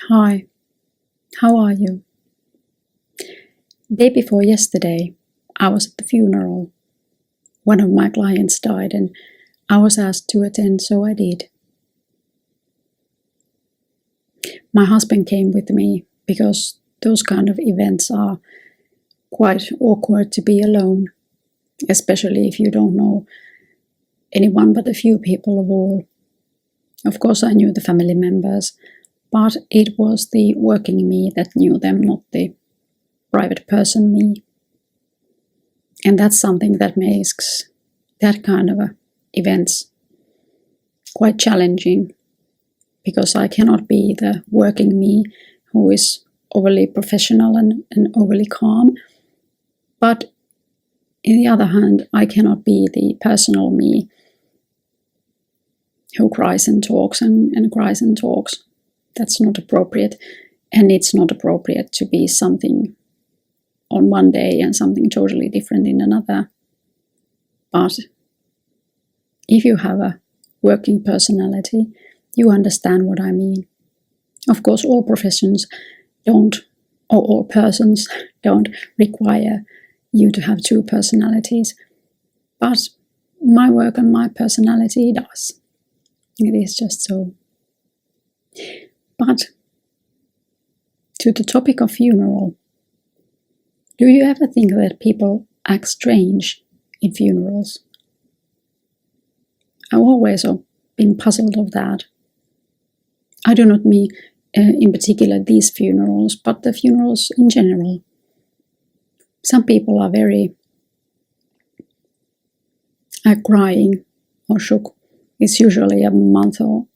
Hi, how are you? Day before yesterday, I was at the funeral. One of my clients died and I was asked to attend, so I did. My husband came with me because those kind of events are quite awkward to be alone, especially if you don't know anyone but a few people of all. Of course, I knew the family members, but it was the working me that knew them, not the private person me. And that's something that makes that kind of events quite challenging, because I cannot be the working me who is overly professional and overly calm. But on the other hand, I cannot be the personal me who cries and talks and cries and talks. That's not appropriate. And it's not appropriate to be something on one day and something totally different in another. But if you have a working personality, you understand what I mean. Of course, all professions don't, or all persons don't require you to have two personalities. But my work and my personality does. It is just so. But to the topic of funeral, do you ever think that people act strange in funerals? I've always been puzzled of that. I do not mean in particular these funerals, but the funerals in general. Some people are very crying or shook. It's usually a month or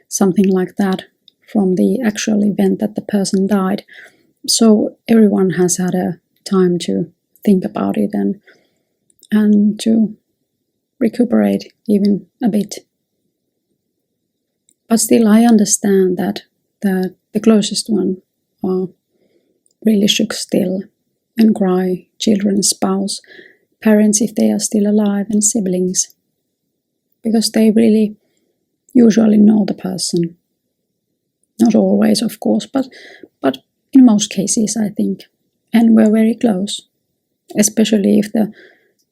something like that from the actual event that the person died. So everyone has had a time to think about it and to recuperate even a bit. But still, I understand that the closest one are really shook still and cry, children, spouse, parents if they are still alive, and siblings, because they really usually know the person. Not always, of course, but in most cases, I think. And we're very close, especially if the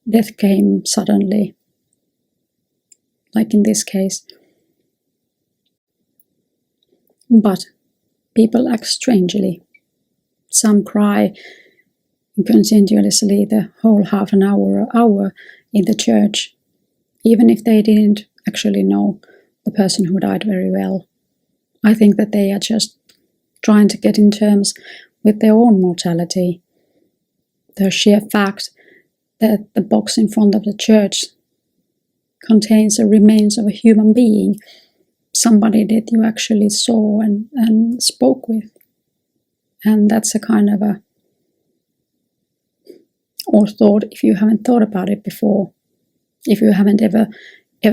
death came suddenly, like in this case. But people act strangely. Some cry continuously the whole half an hour or hour in the church, even if they didn't actually know the person who died very well. I think that they are just trying to get in terms with their own mortality. The sheer fact that the box in front of the church contains the remains of a human being, somebody that you actually saw and spoke with. And that's a kind of a, or thought, if you haven't thought about it before, if you haven't ever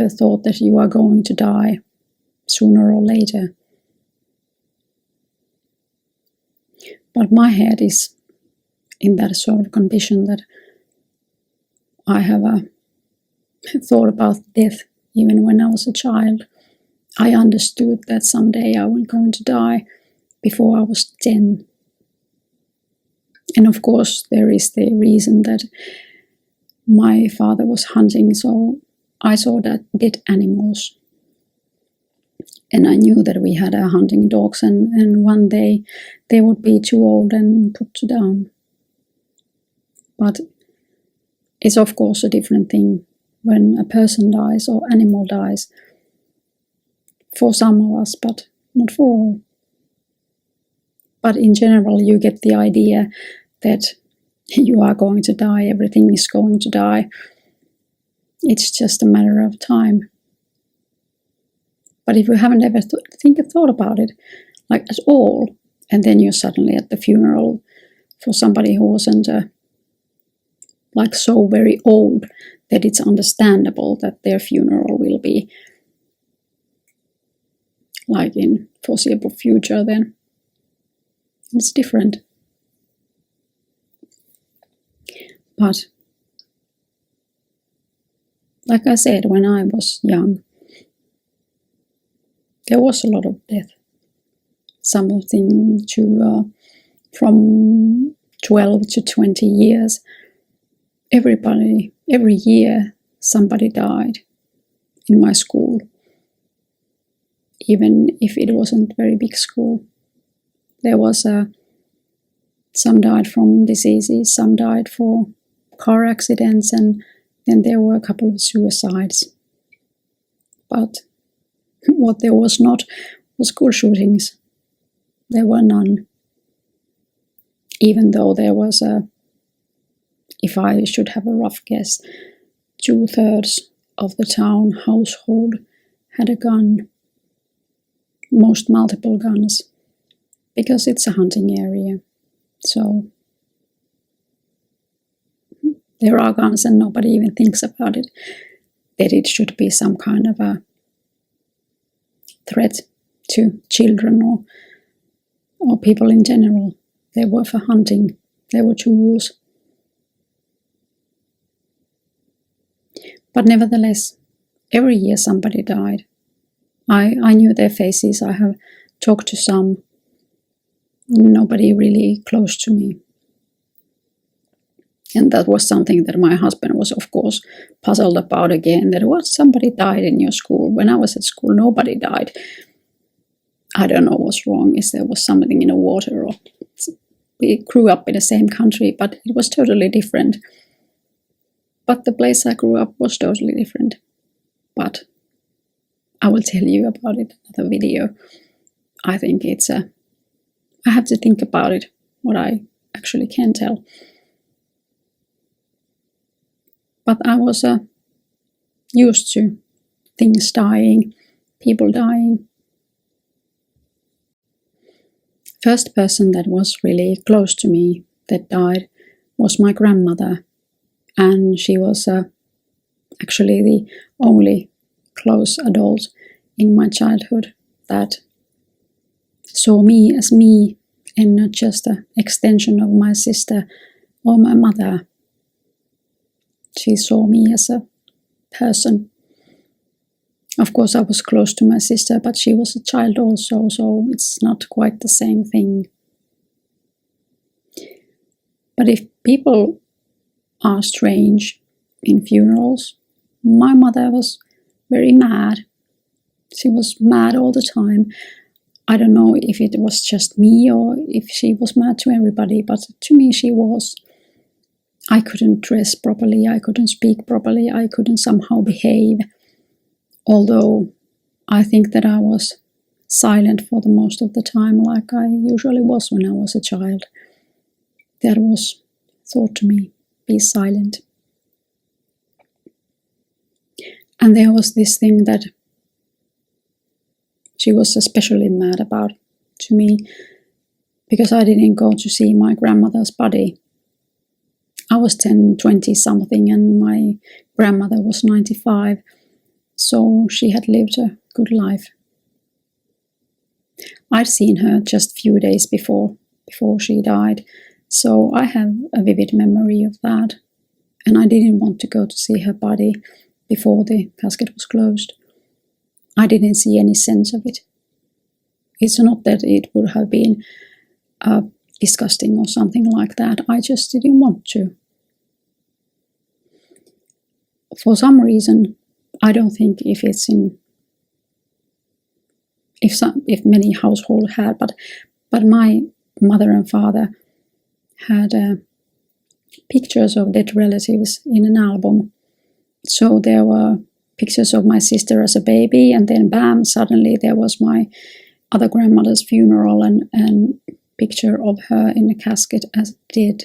thought that you are going to die sooner or later. But my head is in that sort of condition that I have thought about death even when I was a child. I understood that someday I was going to die before I was 10. And of course, there is the reason that my father was hunting, so I saw that dead animals. And I knew that we had hunting dogs, and one day they would be too old and put down. But it's of course a different thing when a person dies or animal dies. For some of us, but not for all. But in general, you get the idea that you are going to die, everything is going to die. It's just a matter of time. But if you haven't ever thought about it, like at all, and then you're suddenly at the funeral for somebody who wasn't like so very old that it's understandable that their funeral will be like in foreseeable future, then it's different. But like I said, when I was young, there was a lot of death. something to from 12 to 20 years. Every year somebody died in my school, even if it wasn't a very big school. There was some died from diseases, some died for car accidents, and then there were a couple of suicides. But what there was not was school shootings. There were none. Even though there was if I should have a rough guess, 2/3 of the town household had a gun, most multiple guns, because it's a hunting area. So there are guns and nobody even thinks about it, that it should be some kind of a threat to children or people in general. They were for hunting. They were tools. But nevertheless, every year somebody died. I knew their faces. I have talked to some. Nobody really close to me. And that was something that my husband was, of course, puzzled about again. That somebody died in your school. When I was at school, nobody died. I don't know what's wrong. Is there was something in the water, or we grew up in the same country, but it was totally different. But the place I grew up was totally different. But I will tell you about it in another video. I think it's I have to think about it, what I actually can tell. But I was used to things dying, people dying. First person that was really close to me that died was my grandmother. And she was actually the only close adult in my childhood that saw me as me and not just an extension of my sister or my mother. She saw me as a person. Of course, I was close to my sister, but she was a child also, so it's not quite the same thing. But if people are strange in funerals, my mother was very mad. She was mad all the time. I don't know if it was just me or if she was mad to everybody, but to me she was. I couldn't dress properly, I couldn't speak properly, I couldn't somehow behave. Although I think that I was silent for the most of the time, like I usually was when I was a child. That was thought to me, be silent. And there was this thing that she was especially mad about to me, because I didn't go to see my grandmother's body. I was 10, 20 something, and my grandmother was 95, so she had lived a good life. I'd seen her just a few days before she died, so I have a vivid memory of that, and I didn't want to go to see her body before the casket was closed. I didn't see any sense of it. It's not that it would have been disgusting or something like that. I just didn't want to. For some reason, I don't think if it's in if many households had, but my mother and father had pictures of dead relatives in an album. So there were pictures of my sister as a baby, and then bam, suddenly there was my other grandmother's funeral and picture of her in a casket as dead.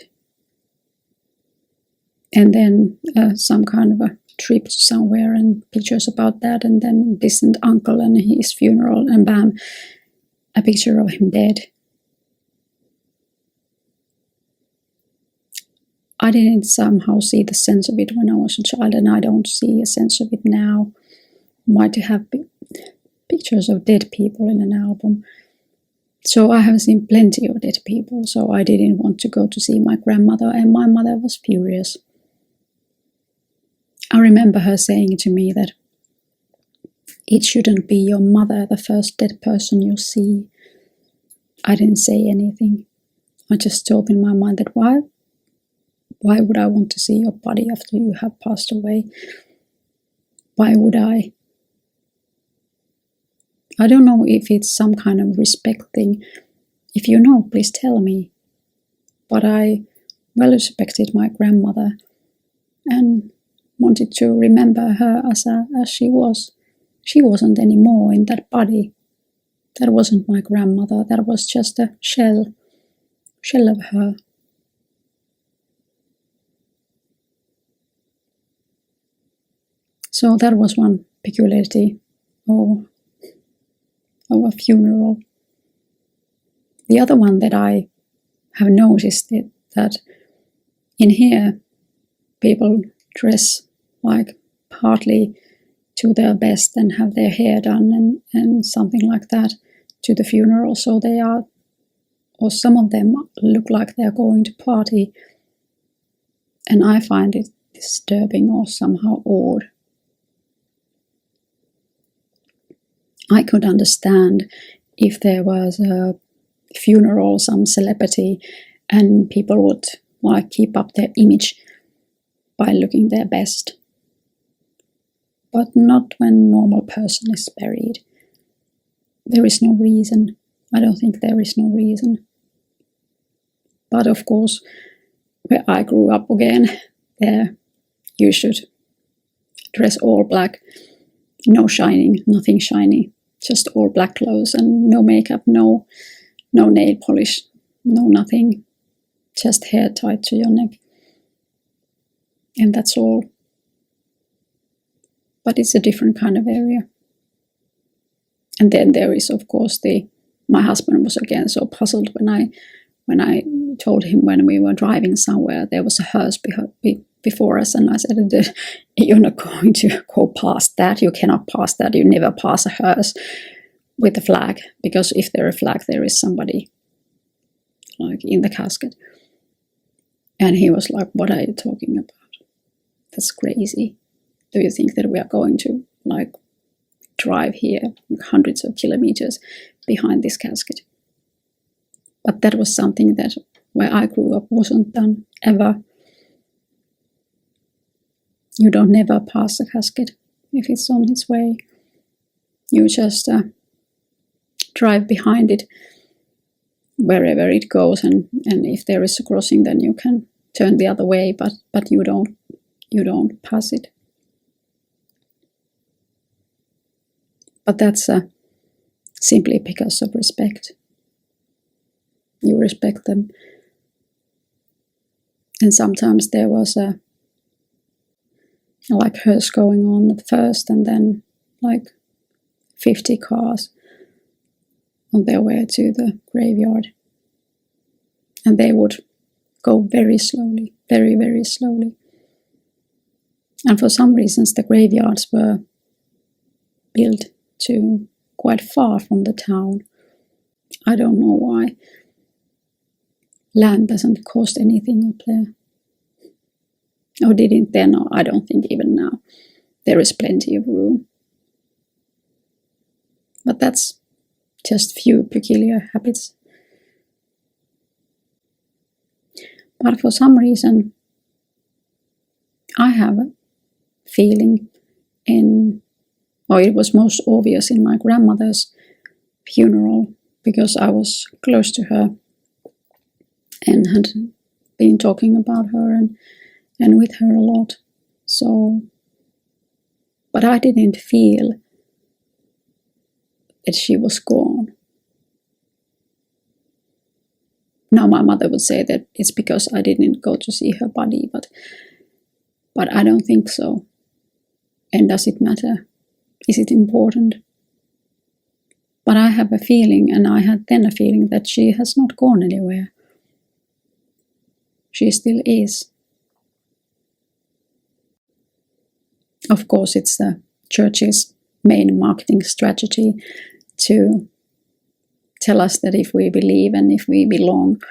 And then some kind of a trip to somewhere and pictures about that, and then distant uncle and his funeral, and bam, a picture of him dead. I didn't somehow see the sense of it when I was a child, and I don't see a sense of it now. Why to have pictures of dead people in an album? So I have seen plenty of dead people, so I didn't want to go to see my grandmother, and my mother was furious. I remember her saying to me that it shouldn't be your mother, the first dead person you see. I didn't say anything. I just thought in my mind that why would I want to see your body after you have passed away? Why would I? I don't know if it's some kind of respect thing. If you know, please tell me. But I well respected my grandmother and wanted to remember her as she was. She wasn't anymore in that body. That wasn't my grandmother. That was just a shell of her. So that was one peculiarity of a funeral. The other one that I have noticed is that in here people dress like partly to their best and have their hair done and something like that to the funeral. So they are, or some of them look like they're going to party. And I find it disturbing or somehow odd. I could understand if there was a funeral, some celebrity, and people would like keep up their image by looking their best. But not when a normal person is buried. There is no reason. I don't think there is no reason. But of course, where I grew up again, there you should dress all black, no shining, nothing shiny, just all black clothes and no makeup, no nail polish, no nothing, just hair tied to your neck. And that's all. But it's a different kind of area. And then there is, of course, my husband was again so puzzled when I told him when we were driving somewhere, there was a hearse before us, and I said, you're not going to go past that, you cannot pass that, you never pass a hearse with a flag, because if there is a flag, there is somebody like in the casket. And he was like, what are you talking about? That's crazy. Do you think that we are going to like drive here hundreds of kilometers behind this casket? But that was something that where I grew up wasn't done ever. You don't never pass a casket if it's on its way. You just drive behind it wherever it goes, and if there is a crossing, then you can turn the other way, but you don't pass it. But that's simply because of respect. You respect them. And sometimes there was a like hearse going on at first, and then like 50 cars on their way to the graveyard. And they would go very slowly, very, very slowly. And for some reasons the graveyards were built to quite far from the town. I don't know why. Land doesn't cost anything up there. Or didn't then, or I don't think even now. There is plenty of room. But that's just few peculiar habits. But for some reason, I have a feeling it was most obvious in my grandmother's funeral, because I was close to her and had been talking about her and with her a lot. So, but I didn't feel that she was gone. Now my mother would say that it's because I didn't go to see her body, but I don't think so. And does it matter? Is it important? But I have a feeling, and I had then a feeling, that she has not gone anywhere. She still is. Of course, it's the church's main marketing strategy to tell us that if we believe and if we belong,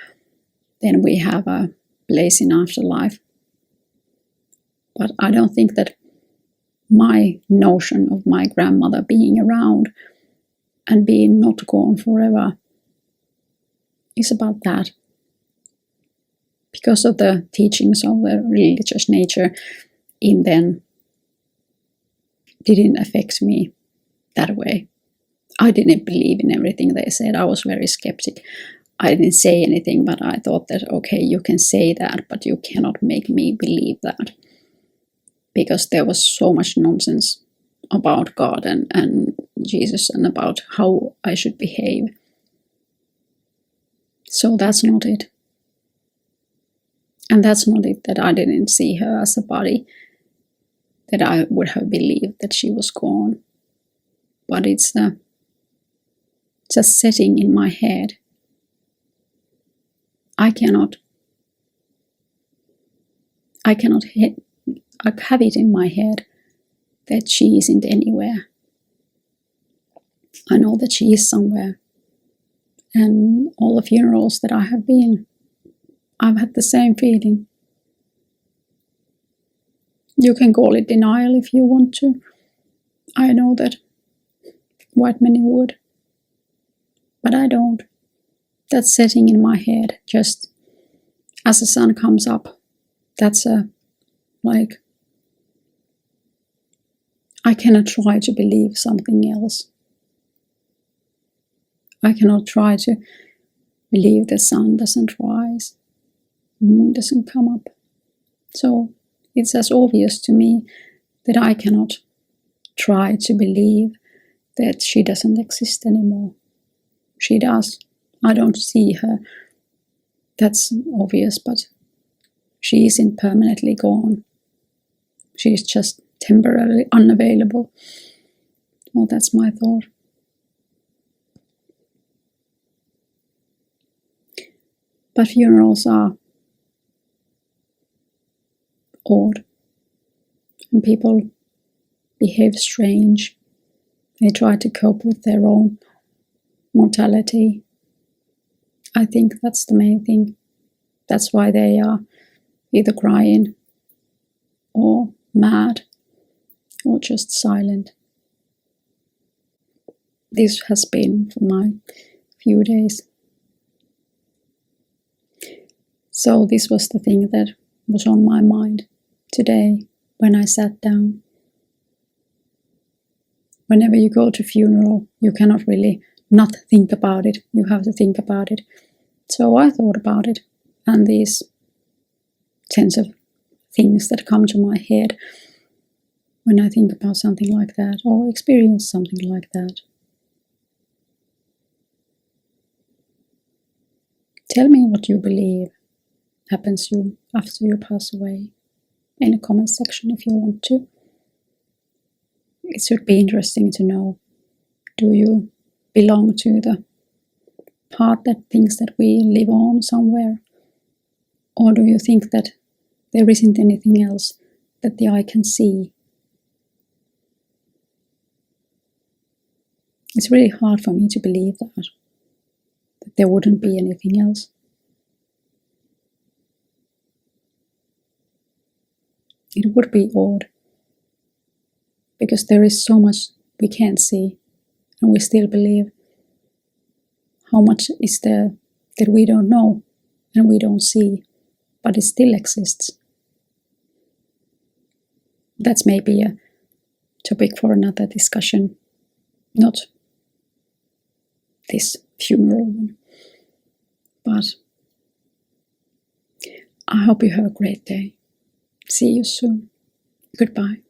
then we have a place in afterlife. But I don't think that my notion of my grandmother being around and being not gone forever is about that. Because of the teachings of the religious nature in them didn't affect me that way. I didn't believe in everything they said. I was very skeptic. I didn't say anything, but I thought that, okay, you can say that, but you cannot make me believe that. Because there was so much nonsense about God and Jesus and about how I should behave. So that's not it. And that's not it that I didn't see her as a body, that I would have believed that she was gone. But it's just setting in my head. I cannot have it in my head that she isn't anywhere. I know that she is somewhere. And all the funerals that I have been, I've had the same feeling. You can call it denial if you want to. I know that quite many would. But I don't. That's setting in my head just as the sun comes up. That's I cannot try to believe something else. I cannot try to believe the sun doesn't rise, the moon doesn't come up. So it's as obvious to me that I cannot try to believe that she doesn't exist anymore. She does. I don't see her. That's obvious, but she isn't permanently gone. She's just temporarily unavailable. Well, that's my thought. But funerals are odd. And people behave strange. They try to cope with their own mortality. I think that's the main thing. That's why they are either crying or mad or just silent. This has been for my few days. So this was the thing that was on my mind today when I sat down. Whenever you go to funeral, you cannot really not think about it. You have to think about it. So I thought about it, and these tens of things that come to my head when I think about something like that or experience something like that. Tell me what you believe happens to you after you pass away in the comment section if you want to. It should be interesting to know, do you belong to the part that thinks that we live on somewhere? Or do you think that there isn't anything else that the eye can see? It's really hard for me to believe that there wouldn't be anything else. It would be odd, because there is so much we can't see, and we still believe. How much is there that we don't know and we don't see, but it still exists? That's maybe a topic for another discussion, not this funeral one. But I hope you have a great day. See you soon. Goodbye.